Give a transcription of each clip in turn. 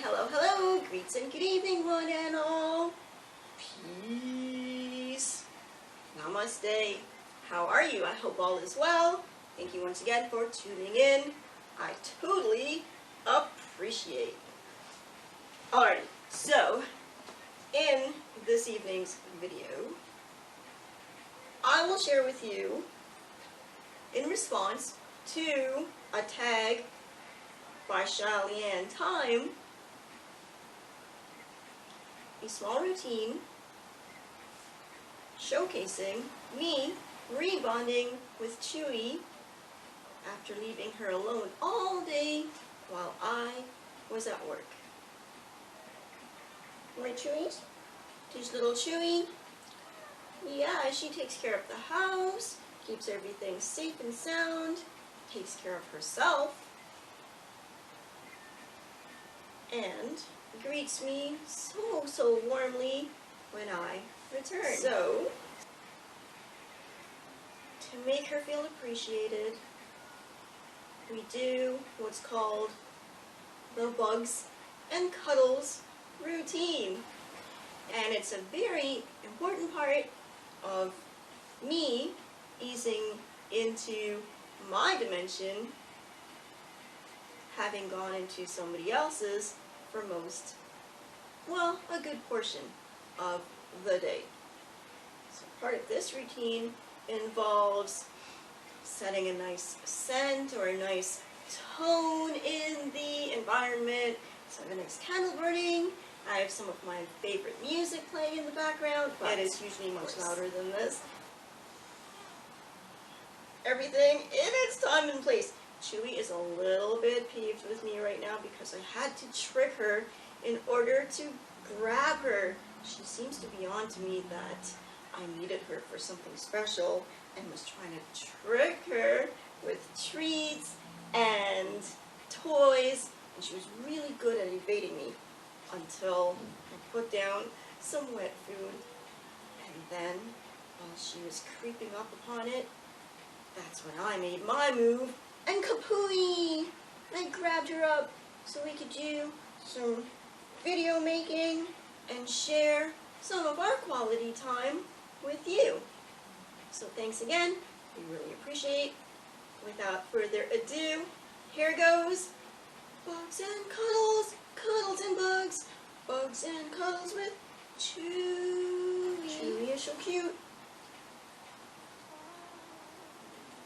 hello, greets and good evening one and all. Peace. Namaste. How are you? I hope all is well. Thank you once again for tuning in. I totally appreciate. Alrighty, so in this evening's video, I will share with you, in response to a tag by Shali and Time, a small routine showcasing me rebonding with Chewy after leaving her alone all day while I was at work. My Chewies? She's little Chewy. Yeah, she takes care of the house, keeps everything safe and sound, takes care of herself, and greets me so warmly when I return. So, to make her feel appreciated, we do what's called the Bugs and Cuddles routine. And it's a very important part of me easing into my dimension, having gone into somebody else's for most, well, a good portion of the day. So part of this routine involves setting a nice scent or a nice tone in the environment. So I have a nice candle burning. I have some of my favorite music playing in the background, but it is usually much louder than this. Everything in its time and place. Chewy is a little bit peeved with me right now because I had to trick her in order to grab her. She seems to be on to me that I needed her for something special and was trying to trick her with treats and toys, and she was really good at evading me until I put down some wet food, and then while she was creeping up upon it, that's when I made my move, and kapooey! I grabbed her up so we could do some video making and share some of our quality time with you. So thanks again, we really appreciate. Without further ado, here goes Bugs and Cuddles, Cuddles and Bugs, Bugs and Cuddles with Chewy. Chewy is so cute.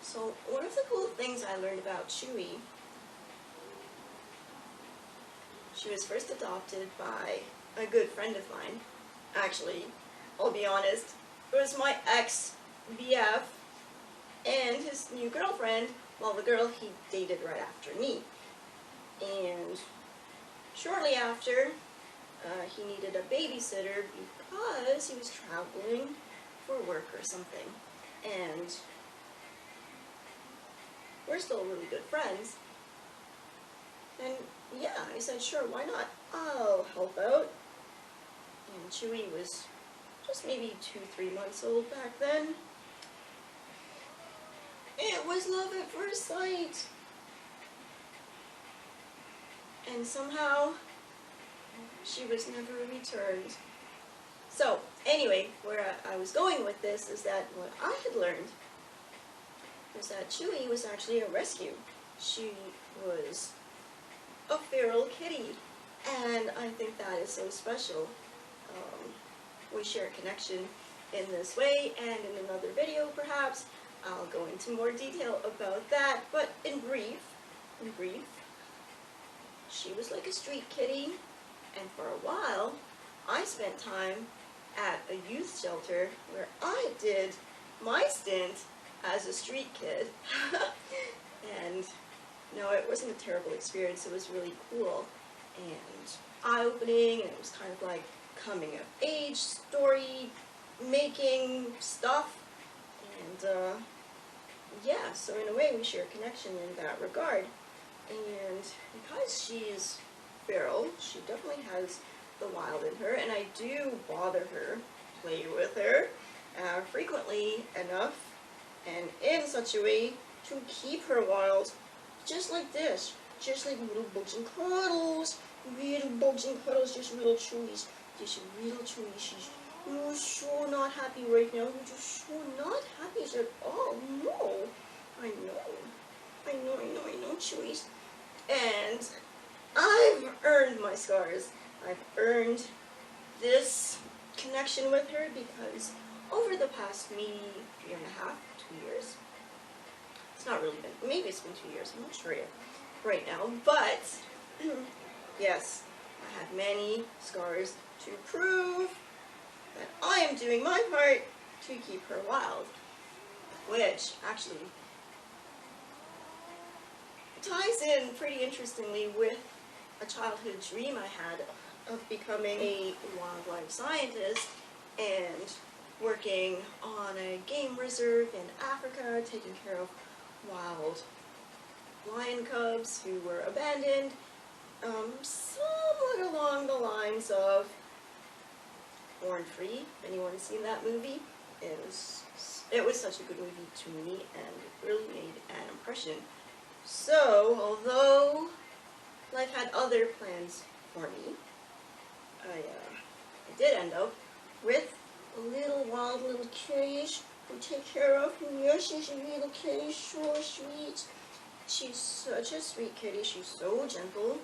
So one of the cool things I learned about Chewy, she was first adopted by a good friend of mine. Actually, I'll be honest, it was my ex-BF and his new girlfriend, well, the girl he dated right after me. And shortly after, he needed a babysitter because he was traveling for work or something. And we're still really good friends. And yeah, I said, sure, why not? I'll help out. And Chewy was just maybe 2-3 months old back then. It was love at first sight. And somehow, she was never returned. So, anyway, where I was going with this is that what I had learned was that Chewy was actually a rescue. She was a feral kitty, and I think that is so special. We share a connection in this way, and in another video perhaps, I'll go into more detail about that, but in brief, she was like a street kitty, and for a while, I spent time at a youth shelter where I did my stint as a street kid. And no, it wasn't a terrible experience, it was really cool and eye-opening, and it was kind of like coming of age story making stuff, and yeah, so in a way we share a connection in that regard. And because she is feral, she definitely has the wild in her, and I do bother her, play with her frequently enough and in such a way to keep her wild, just like this, just like little Bugs and Cuddles. Little bugs and cuddles, just little chewies. Just little chewies. You're so not happy right now. You're just so not happy at all. No. I know, chewies. And I've earned my scars. I've earned this connection with her because over the past maybe 1.5, 2 years, it's not really been, maybe it's been 2 years, I'm not sure yet right now, but yes, I have many scars to prove that I am doing my part to keep her wild, which actually ties in pretty interestingly with a childhood dream I had of becoming a wildlife scientist and working on a game reserve in Africa, taking care of wild lion cubs who were abandoned, somewhat along the lines of Born Free. Anyone seen that movie? It was such a good movie to me, and it really made an impression. So, although life had other plans for me, I did end up with a little wild little kitty who take care of me. Yes, she's a little kitty, so sweet. She's such a sweet kitty. She's so gentle.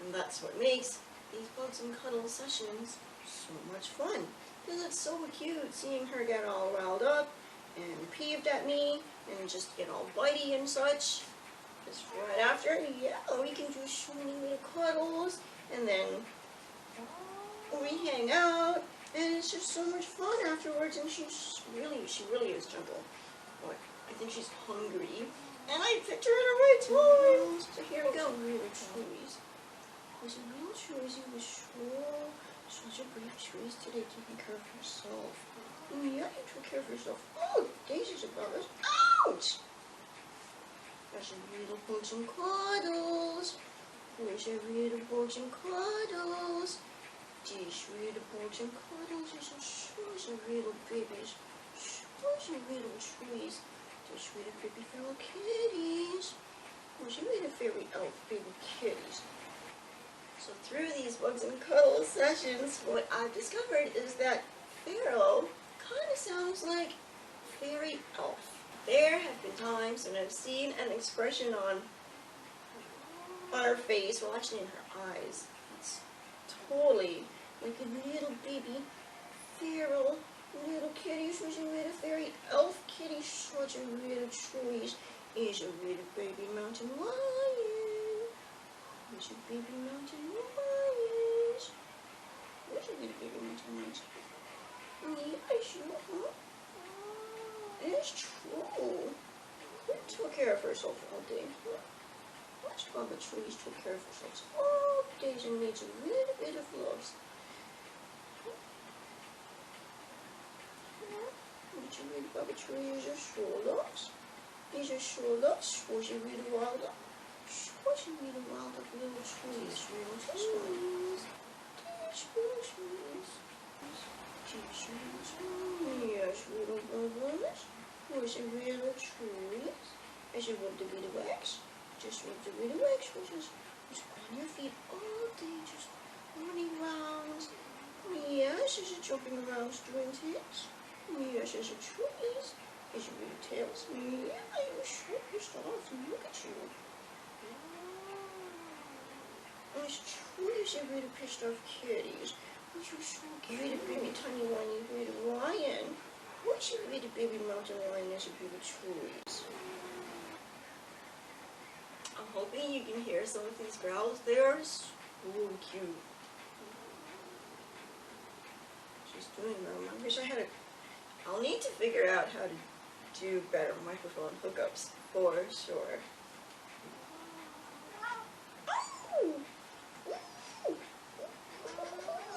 And that's what makes these bugs and cuddle sessions so much fun. Because it's so cute seeing her get all riled up and peeved at me and just get all bitey and such. Just right after, yeah, we can do so many little cuddles, and then we hang out, and it's just so much fun afterwards, and she really is gentle. But I think she's hungry, and I picked her at the right time. So here we go. Little Chewies. There's a little Chewies who was such a brave Chewies today, taking care of herself. Yeah, you took care of yourself. Oh, Daisy's above us. Ouch! There's a little bugs and cuddles. There's a little bugs and cuddles. These little bugs and cuddles. There's a little babies. There's a little trees. There's little baby feral kitties. There's a little fairy elf baby kitties. So through these bugs and cuddles sessions, what I've discovered is that feral kind of sounds like fairy elf. There have been times when I've seen an expression on her face, well actually in her eyes. It's totally like a little baby feral little kitty. She's a little fairy elf kitty. Such a little trees. Is a little baby mountain lion. Is a baby mountain lion. Where's a little baby mountain lion? Yes, you huh? It's true. Who took care of herself all day? Which Baba Trees took care of herself all days and needs a little bit of love. Which a little Baba Tree is a shoulders. These are shoulders. Was a little wild up. Was a little wild up little trees. Little trees. These little trees. Yes, little bubbles. Was a little trees. As you want to be the wax. Just want to be the wax, which is just on your feet all day, just running around. Yes, as you're jumping around doing tails. Yes, as a trees. As you do tails. Yeah, you should pissed off. Look at you. It's true, you're really pissed off kitties. But you're so cute, baby tiny whiny baby lion. What's your little baby mountain lion as a baby trees? I'm hoping you can hear some of these growls. They are so cute. She's doing them. I wish I had I'll need to figure out how to do better microphone hookups for sure. Oh! Ooh!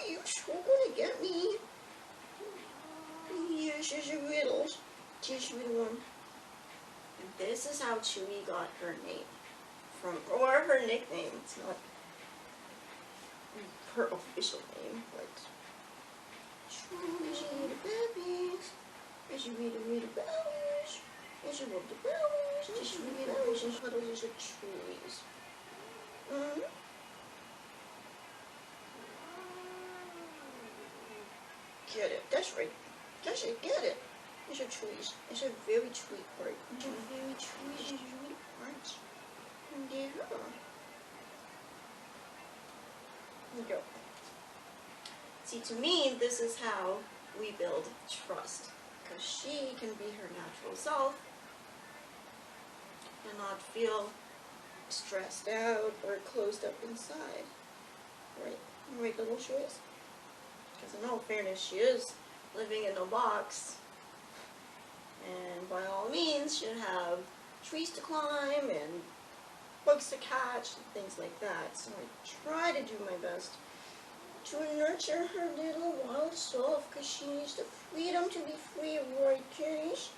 You're so gonna get me. Yes, there's a riddles. Just riddle one. And this is how Chewy got her name. Or her nickname. It's not her official name, but Chewy's a little babies. As you read the bellies. As you love the bellies. Just read the bellies and cuddles as a trees. Mm-hmm. Get it. That's right. That's it. Get it. These are trees. It's a very sweet part. It's a very trees and sweet parts. Yeah. Go. See, to me, this is how we build trust. Because she can be her natural self and not feel stressed out or closed up inside. Right? Right, little choice? Because in all fairness, she is living in a box. And by all means, should have trees to climb and bugs to catch and things like that. So I try to do my best to nurture her little wild self, because she needs the freedom to be free, right, kids?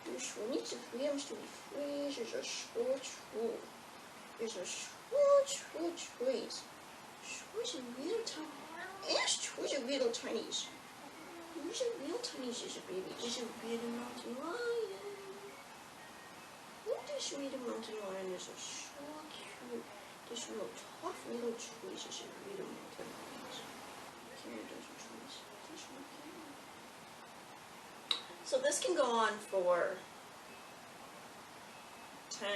She needs the freedoms to be free. She's a so true. She's a so true trees. She's a real tiny. Yes, she's a real tiny. She's a real tiny. She's a baby. She's a real mountain lion. This little mountain lion is a so cute. This real tough little tree is a real mountain lion. So this can go on for 10,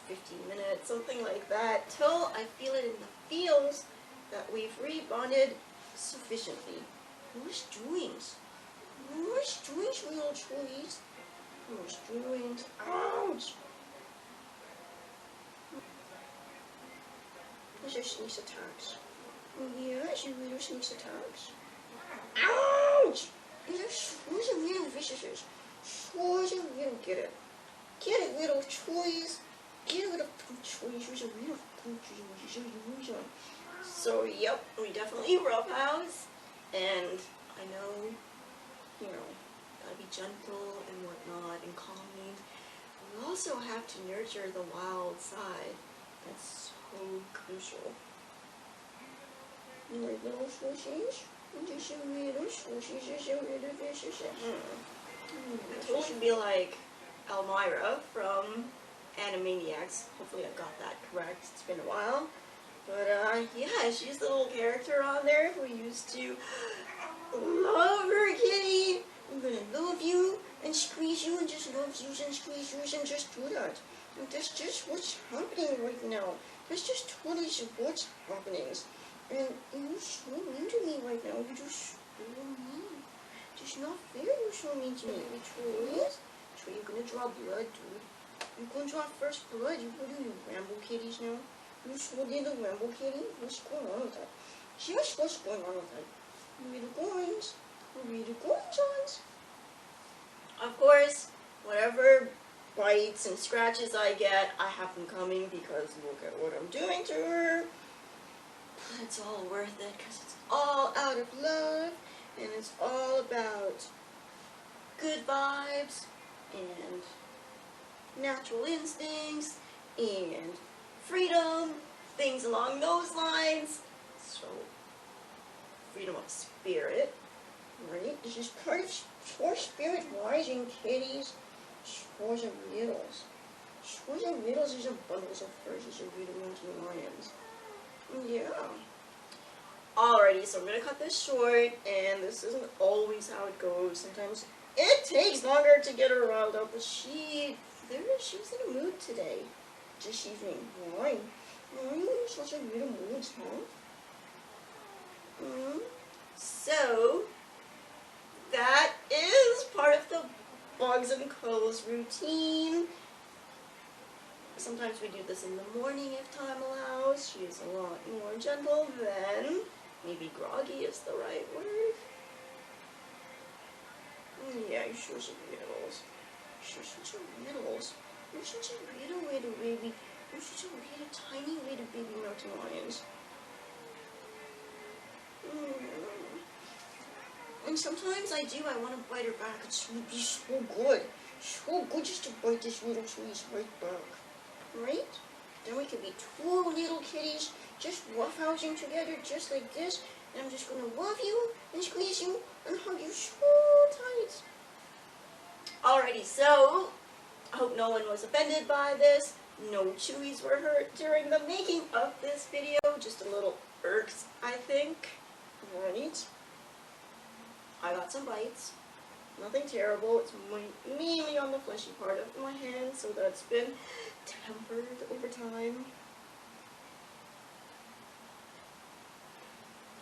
15 minutes, something like that, till I feel it in the feels that we've rebonded sufficiently. Who's doings? Who's doings, little trees? Who's doings? Ouch! These are sneaks attacks. Yeah, she little sneaks attacks. Ouch! These are real vicious. Shows a real get it. Get it, little trees. Get it, little trees. She's a real trees. So, yep, we definitely roughhouse. And I know, gotta be gentle and whatnot and calming. We also have to nurture the wild side. That's so crucial. My little swooshies. Just a little swooshies. Just a little vicious. I totally feel like Elmira from Animaniacs. Hopefully I got that correct. It's been a while. But yeah, she's the little character on there who used to love her kitty. I'm gonna love you and squeeze you and just love you and squeeze you and just do that. And that's just what's happening right now. That's just totally what's happening. And you're so mean to me right now. You're just so mean. It's not fair you're so mean to me. Troy, you're gonna draw blood, dude. You're gonna draw first blood. What are you, Rambo kitties now? You so little Rambo kitty? What's going on with that? Just what's going on with that? Little goings. Little goings. Of course, whatever bites and scratches I get, I have them coming because look at what I'm doing to her. But it's all worth it because it's all out of love and it's all about good vibes and natural instincts and freedom, things along those lines. So, freedom of spirit, right? This is part of for spirit rising, kitties. Scores of riddles. Scores of riddles is a bundles of furs is a real mountain lions. Yeah. Alrighty, so I'm gonna cut this short, and this isn't always how it goes. Sometimes it takes longer to get her riled up, but she was in a mood today. This evening. Why? Why are you in such a real mood, huh? So that is part of the Bugs and Cuddles routine. Sometimes we do this in the morning if time allows. She is a lot more gentle than, maybe groggy is the right word. Yeah, you're such a riddles. You're such a riddles. You're such a little baby. You're such a little tiny little baby mountain lions. And sometimes I want to bite her back. It would be so good. So good just to bite this little tree's right back. Right? Then we could be two little kitties just roughhousing together just like this. And I'm just going to love you and squeeze you and hug you so tight. Alrighty, so I hope no one was offended by this. No chewies were hurt during the making of this video. Just a little irks, I think. Right? I got some bites. Nothing terrible. It's mainly on the fleshy part of my hand, so that's been tempered over time.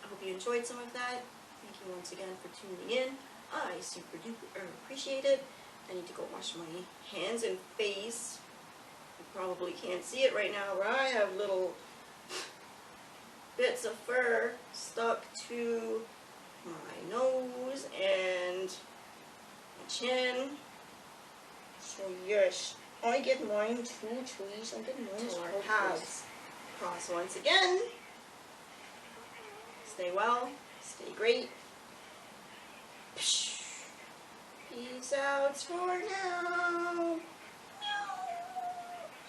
I hope you enjoyed some of that. Thank you once again for tuning in. I super duper appreciate it. I need to go wash my hands and face. You probably can't see it right now, but I have little bits of fur stuck to my nose and my chin. So yes, I get mine too, trees. I get mine to our paths cross once again. Stay well, stay great. Peace out for now.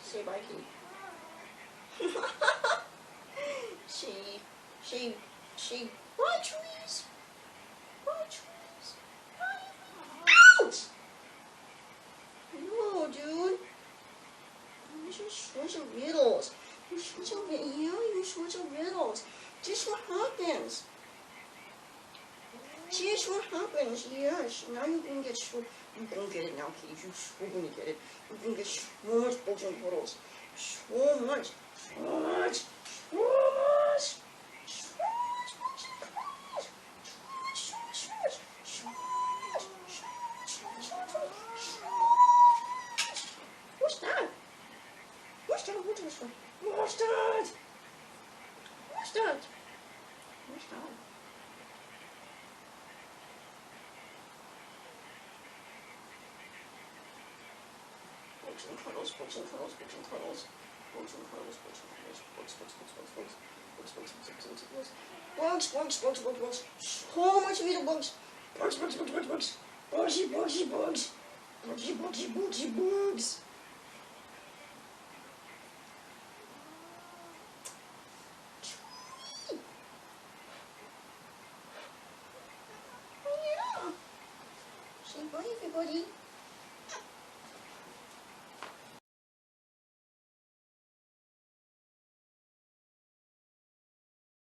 Say bye, Key. Bye, trees. Bye, trees. Bye. Ouch! No, dude. You're such a riddles. You're such a riddles. Just what happens. Just what happens, yes. Now you can get so, you can get it now, Key. You're so gonna get it. You can get so much bugs and puddles. So much. So much. So much. So much bugs and puddles. So much. So much. So much. So much. So much. So much. What's that? What's that? What's that? What's that? What's that? What's that? Bugs and cuddles, bugs and cuddles, bugs and cuddles, bugs and cuddles, bugs and cuddles, bugs, bugs, bugs, bugs, bugs, bugs, bugs, bugs, bugs, bugs, bugs, bugs, bugs, bugs, so much little bugs, bugs, bugs, bugs, bugs, bugs, bugsy, bugsy, bugs, bugsy, bugsy, bugsy, bugs. Oh yeah. Say bye, everybody.